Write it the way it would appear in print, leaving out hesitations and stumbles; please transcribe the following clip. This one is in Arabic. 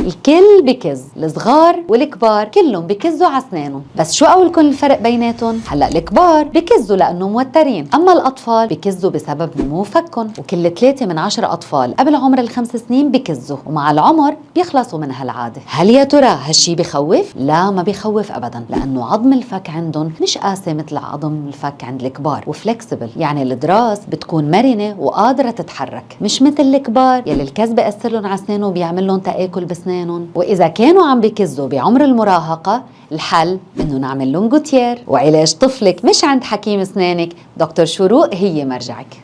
الكل بكز، الصغار والكبار كلهم بكزوا على اسنانهم. بس شو قولكم الفرق بيناتهم؟ هلا الكبار بكزوا لانه موترين، اما الاطفال بكزوا بسبب نمو فكهم. وكل 3 من 10 اطفال قبل عمر ال5 سنين بكزوا، ومع العمر بيخلصوا من هالعاده. هل يا ترى هالشي بخوف؟ لا، ما بخوف ابدا، لانه عظم الفك عندهم مش قاسي مثل عظم الفك عند الكبار، وفلكسبل، يعني الدراس بتكون مرنه وقادره تتحرك، مش مثل الكبار يلي الكز بيأثر لهم على اسنانهم وبيعمل لهم تآكل بسنانهم. واذا كانوا عم بكزوا بعمر المراهقه، الحل انه نعمل لهم جوتير. وعلاج طفلك مش عند حكيم اسنانك، دكتور شروق هي مرجعك.